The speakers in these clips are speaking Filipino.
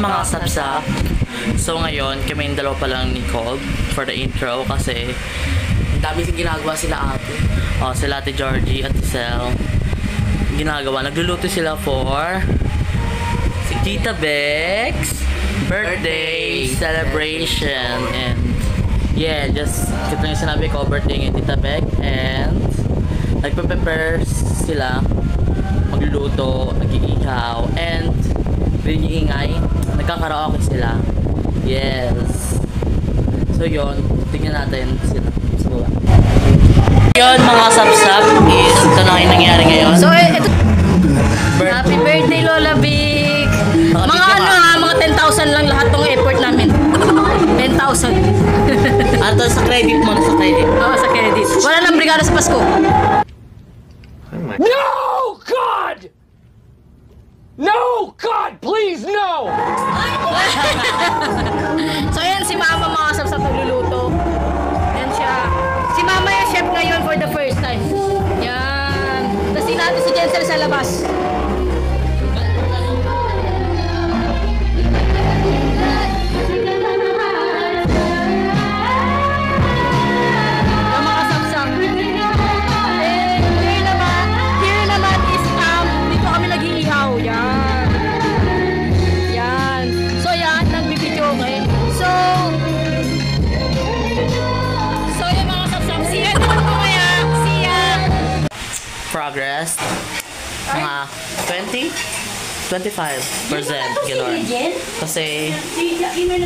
mga sapsap. So ngayon, kami yung dalawa pa lang ni Cold for the intro kasi ang dami sing ginagawa sila ate. oh, sila Ate Georgie at Sel ginagawa. Nagluluto sila for si Tita Beck's birthday celebration. And yeah, just ito yung sinabi ko, birthday ng Tita Beck. And nagpe-prepare sila, magluluto, nag-iihaw, and rin yung ingay, nagkakaraoke sila. Yes. So yun, tingnan natin sila sa baba. Yun mga sapsap is ito na yung nangyari ngayon. So ito, happy birthday Lola Vic. Mga ano ha, mga 10,000 lang lahat tong effort namin. 10,000. Ato sa credit mo, sa credit. Oo, sa credit. Wala nang brigada sa Pasko. No, God! No, God, please, no! So yan si Mama mga sapsap nagluluto. Yan siya. Si Mama yung chef ngayon for the first time. Yan. Tapos natin si Jensel sa labas. Yung mga sapsap. Here naman is dito kami nag-iihaw. Yan. Yan. So yan, nagbibideo okay. So yung mga sapsap, siya naman po kaya, siya. Progress. Mga 25% gano'n. Kasi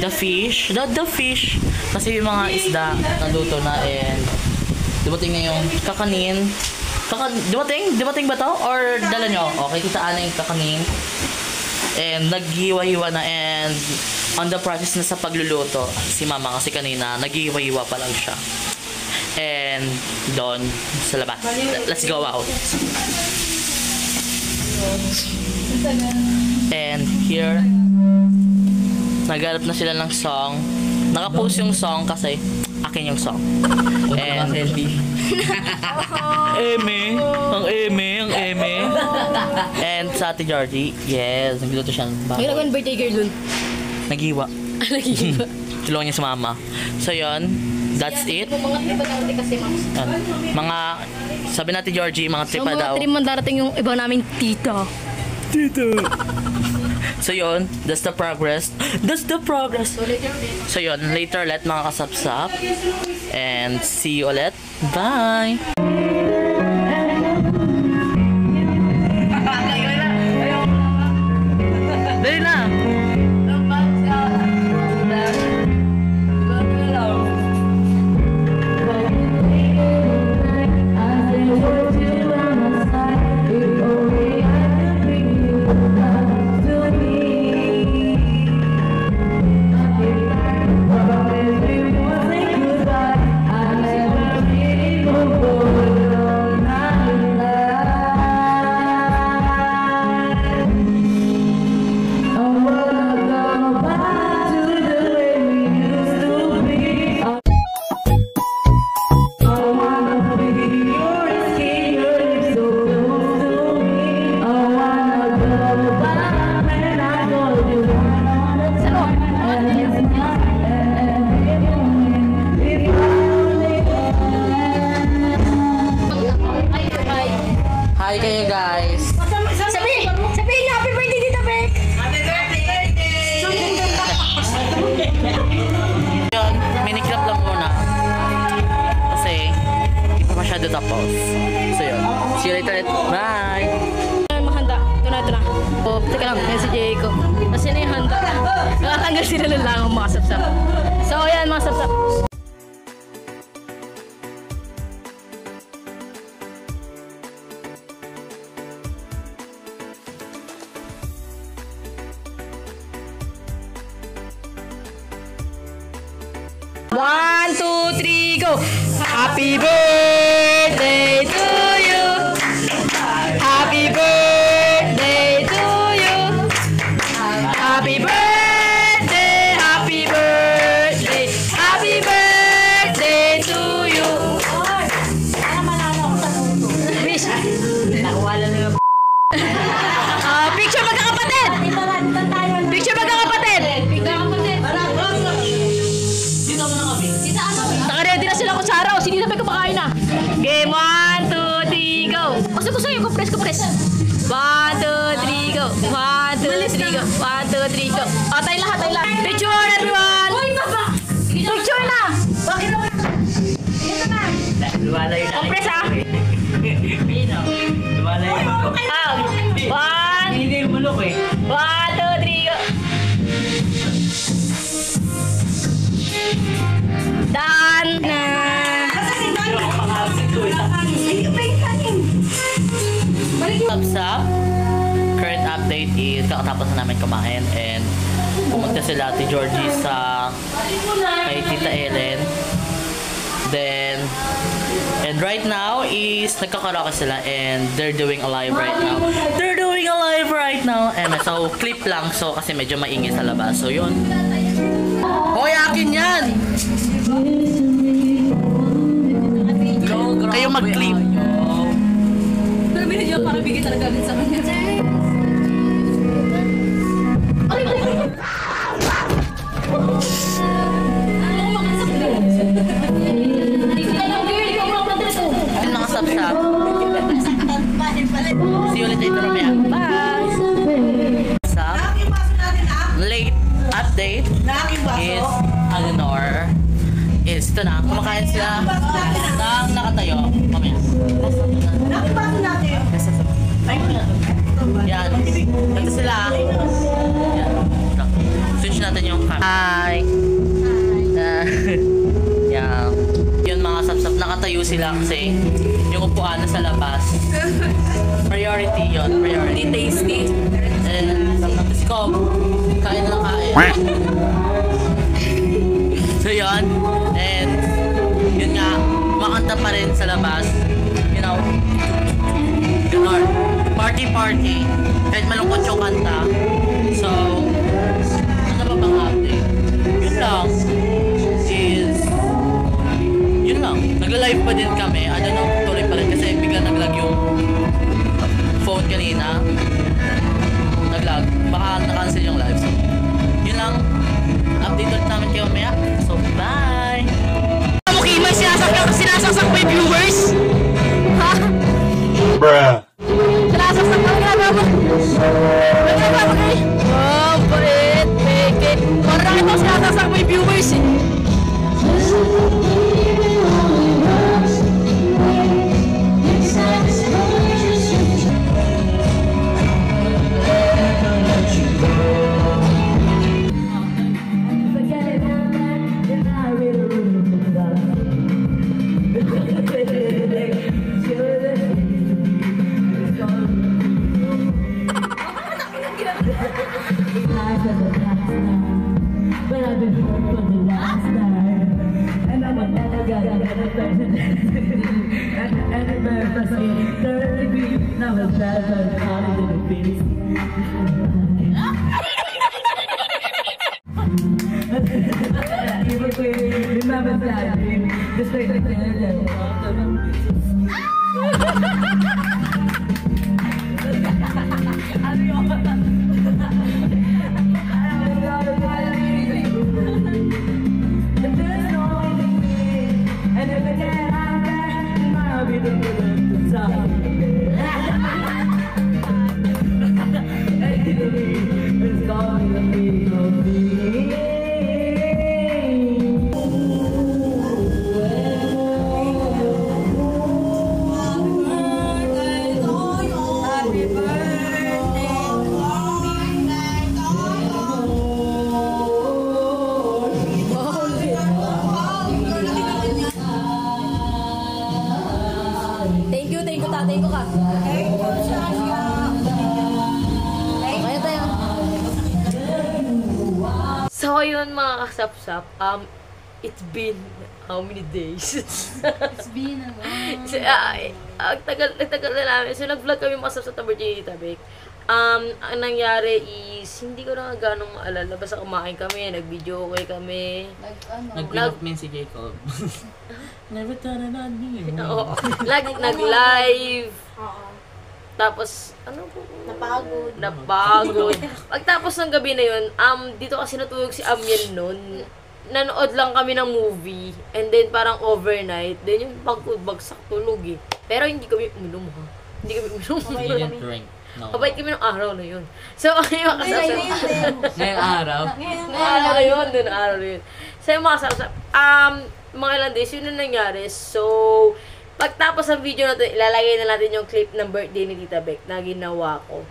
the fish, kasi yung mga isda naluto na and dumating na yung kakanin. Dumating ba to? Or dala nyo? Okay, kita na yung kakanin. And naghiwa-hiwa na and on the process na sa pagluluto si Mama kasi kanina naghiwa-hiwa pa lang siya. And doon sa labas. Let's go out. And here naghanap na sila ng song. Nakapost yung song kasi akin yung song. And ang eme. And sa Ate Georgie, yes, nagluto siya ng May nagawang birthday girl dun. naghiwa. Nagigiba. Tulungan niya si Mama. So yun, that's it. Mga tripa darating kasi ma'am. Yan. Mga, sabi natin Georgie, mga So tripa daw. mga tripa darating yung iba naming tita. So yun, that's the progress. So yun, later ulit mga kasapsap. And see you ulit. Bye! Dali na! Hi kayo guys! Sabihin niya, happy birthday Tita Beck! Happy birthday! Yun, miniklap lang muna. Kasi, hindi pa masyado tapos. So yun, see you later. Bye! Mahanda. Ito na. Oh, teka lang, yan si Jayco. Kasi na yung handa. Nakatanggal sila ng lang ang mga sapsap. So yan mga sapsap. One, two, three, go! Happy birthday to you! Happy birthday to you! Happy birthday! Happy birthday! Happy birthday to you! Wish! Picture magkakapatid! Picture magkakapatid! sa'yo. Compress. 1, 2, 3, go. 1, 2, 3, go. 1, 2, 3, go. O, tayo lahat. Picture, everyone! Picture na! Bakit naman? Ito na. Compress, ha? Hindi yung mulok eh. 1, 2, 3, go. Done na. Thumbs up. Current update is kakatapos na namin kumain and pumunta sila Ate Georgie sa kay Tita Ellen. Then, and right now is nagkakaraoke sila and they're doing a live right now. And so, clip lang. So, kasi medyo maingay sa labas. So, yun. Hoy, akin yan! Kayo mag-clip. Pero binigyan para bigay talaga agad sa kanya. Yung mga sap-sap. See you ulit dito mamaya. Bye! Sap. Late update is Eleanor. Is ito na. Kumakain sila ng nakatayo. Mamaya. Yan. Ito sila. Yan. Switch natin yung camera. Hi! Yan. Yun mga sap-sap. Nakatayo sila kasi yung upuan na sa labas. Priority yun. Priority. Tasty. And tapos si Cobb. Kain na lang kain. So yun. And yun nga. Makanta pa rin sa labas. You know. Ganon. Party. Kahit malungkot yung kanta. So, ano pa bang update? Yun lang. Yun lang. Nagla-live pa din kami. I don't know, tuloy pa rin kasi bigla naglag yung phone kanina. Naglag. Baka na-cancel yung live. So, yun lang. Update ulit namin kayo mamaya. So, bye! Okay, may sinasaksak mo yung viewers? Ha? Bruh. Sinasaksak mo? Ginagawa mo kayo? Oh, bait. Peke. Parang ito sinasaksak mo yung viewers eh. But I've been hurt for the last time, and I'm a never gonna get a and the very first thing, 30 feet, now it's bad, but it's hard to the face. Remember that, baby, just like Thank you, tatay ko ka. Kaya tayo. So, yun mga kasap-sap. It's been how many days? It's been a while. Ang tagal na namin. So, nag-vlog kami mga kasap-sap sa Virginia Tabek. Ang nangyari is, hindi ko na gano'ng maalala. Basta kumain kami, nag-video okay kami. Nag-pin si Jacob. Never thought about me. Oo. Nag-live. Oo. Tapos, ano po? Napagod. Napagod. Pagtapos ng gabi na yun, dito kasi natulog si Amien nun. Nanood lang kami ng movie. And then parang overnight. Then yung bagsak tulog eh. Pero hindi kami uminom ha. Hindi kami uminom. Didn't drink. No. Mabait kami ng araw na yun. So, yung makasarap. Ngayong araw. Ngayong araw na yun. Doon araw na yun. So, yung makasarap. Mga ilang days, yun na nangyari. So, pagtapos ng video na ito, ilalagay na natin yung clip ng birthday ni Tita Beck na ginawa ko.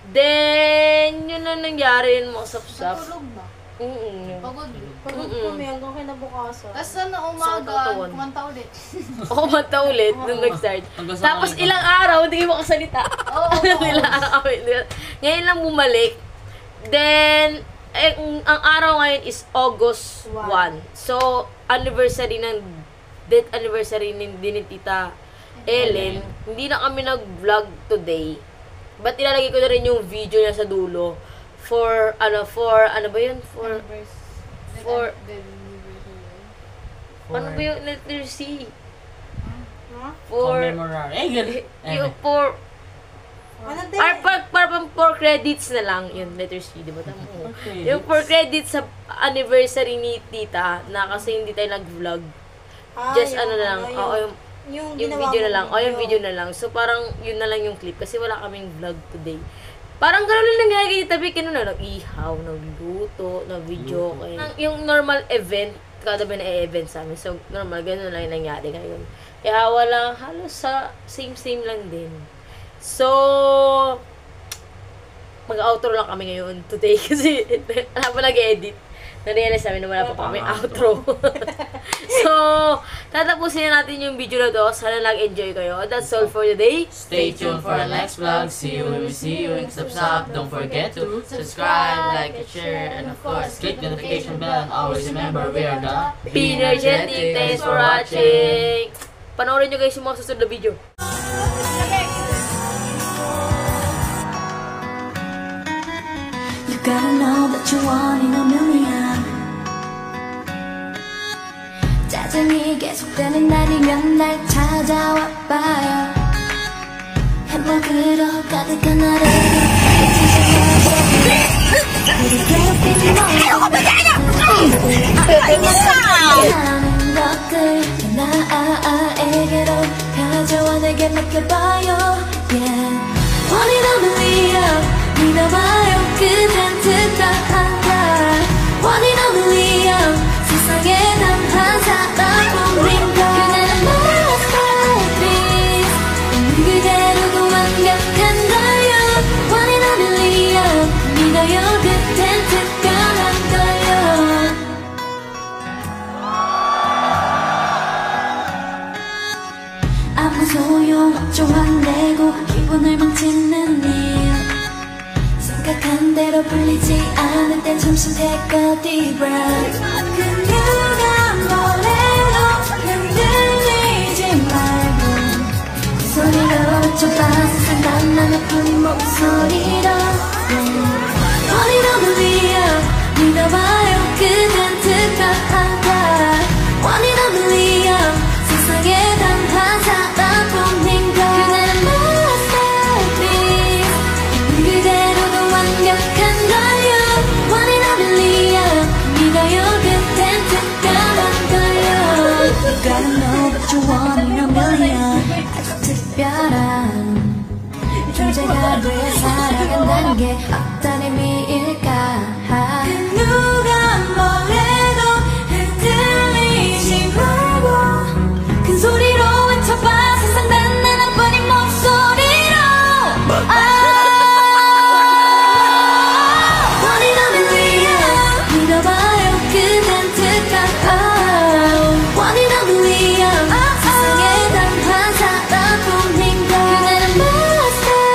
Then, yun na nangyari yung makasap-sap. Natulog na. Pagod. Pagod kami hanggang kinabukasan. Tapos na Sa umaga, katawan. kumanta ulit. Kumanta ulit nung nag-start. Tapos ilang araw, hindi kayo makasalita. Ilang araw kami. Ngayon lang bumalik. Then, ang araw ngayon is August 1. So, anniversary death anniversary din ni Tita Ellen. Hindi na kami nag-vlog today. But ilalagay ko na rin yung video niya sa dulo. For ano ba yun? For ano ba yung letter C? For credits na lang yun, letter C, di ba? Tama. Yung for credits sa anniversary ni Tita, na kasi hindi tayo nag-vlog. Just ano na lang, yung video na lang. Yung video na lang. So parang yun na lang yung clip kasi wala kaming vlog today. Parang gano'n lang nangyayari yung tabi, nag-ihaw, nagluto, nag-video, yung normal event, kada ba na-event sa amin. So, normal, gano'n lang yung nangyari ngayon. Kaya walang, halos sa same lang din. So, mag-outro lang kami ngayon today kasi wala pa nag-edit. Na-realize namin na wala pa kami outro. So, tatapusin na natin yung video na to. Sana nag-enjoy kayo. That's all for today. Stay tuned for our next vlog. See you when we see you. And subscribe. Don't forget to subscribe, like, and share. And of course, click the notification bell. And always remember, we are the P-Energetic. Thanks for watching. Panoorin nyo guys yung mga susunod na video. You gotta know that you're one in a million. 짜증이 계속되는 날이면 날 찾아와 봐요. 행복으로 가득한 나를 하는 것들 나에게로 가져와 내게 맡겨봐요. Yeah. One in a million. 믿어봐요. 그댄 특별한가. One in a million. 세상에 단 한 사람뿐인가. 그대는 masterpiece. 그대로도 완벽한 걸요. One in a million. 믿어요. 그댄 특별한 걸요. 아무 소용없죠. 화내고 기분을 망치는 일. 생각한 대로 풀리지 않을 땐 잠시 take a deep breath. 그 누가 뭐래도 흔들리지 말고 그 소리로 외쳐봐 세상 난 아픈 목소리로. One in a million. 믿어봐요. 그댄 특별한가. One in a million. 세상에 단 한 사람뿐인가. 그대는 masterpiece. 그대로도 완벽한 걸요. One in a million. 믿어요. 그댄 특별한 걸요. You gotta know that you're one in a million. 아주 특별한 존재가 돼 살아간다는 게 어떤 의미일까. 그 누가 뭐래도 흔들리지 말고 큰 소리로 외쳐봐 세상 단 하나뿐인 목소리로. One in a million. 믿어봐요. 그댄 특별한. One in a million. 세상에 단 한 사람뿐인가. 그대는 masterpiece.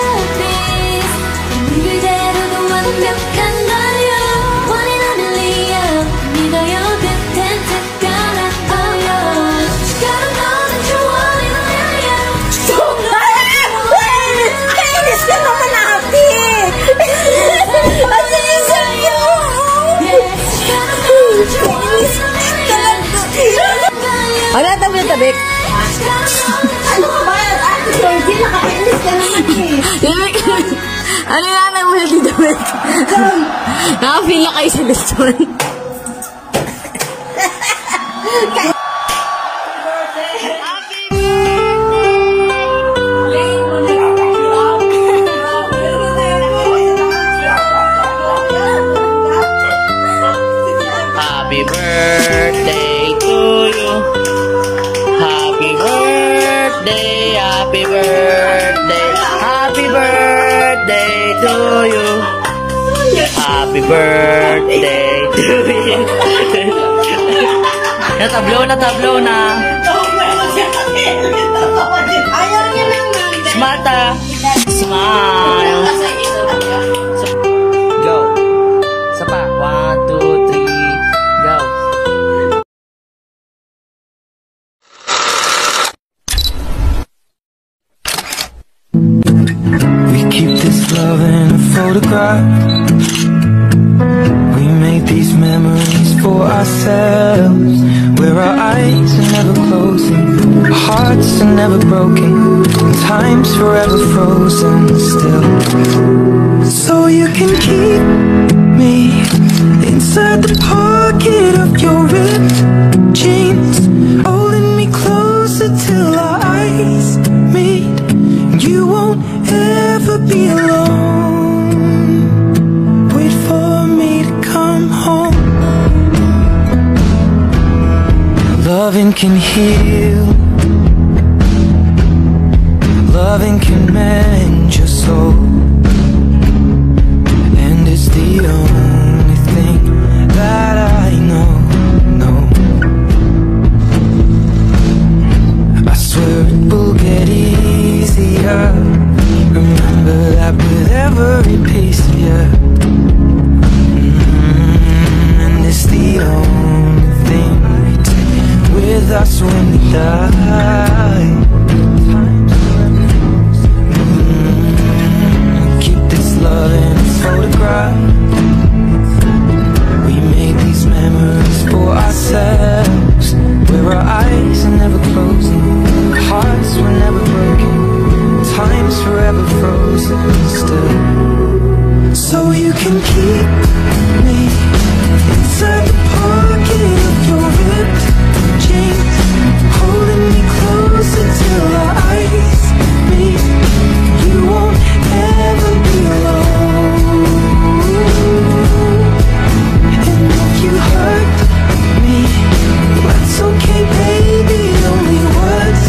그대로도 완벽한 걸요. One in a million. 믿어요. 그댄 특별한 걸요. You gotta know that you're one in a million. Kainis ka naman natin! Ano na tabi yung tabik? Ano ba? Hindi nakakainis ka naman eh. Ano yung nanay mo yung tabik? Nakafeel na kayo sa lechon. Happy birthday! to you. Happy birthday to you. Natablo na. Ayaw niya naman. Smata. Smile. Go. Isa pa. 1, 2, 3. Go. We keep this love in a photograph. We make these memories for ourselves, where our eyes are never closing, our hearts are never broken, and time's forever frozen still. So you can keep me inside the pocket of your ripped jeans, holding me closer till our eyes meet. You won't ever be alone. Wait for me to come home. Loving can heal. Loving can mend your soul. And it's the only thing that I know. I swear it will get easier. Remember that with every piece of you. And it's the only thing we take with us when we die. Keep this love in a photograph. We made these memories for ourselves, where our eyes are never closing, our hearts were never broken, time's forever frozen still. So you can keep me inside the pocket of your ripped jeans, holding me closer till our eyes meet. You won't ever be alone. And if you hurt me, that's okay, baby. Only words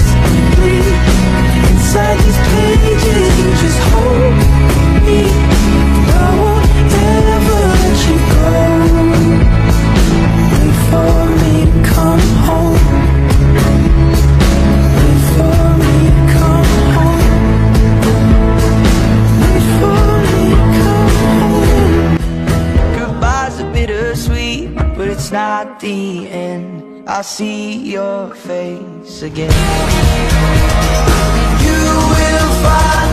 bleed inside these pages. You just hold me. I won't ever let you go. Wait for me to come home. Wait for me to come home. Wait for me to come home. Goodbye's a bittersweet, but it's not the end. I'll see your face again. You will find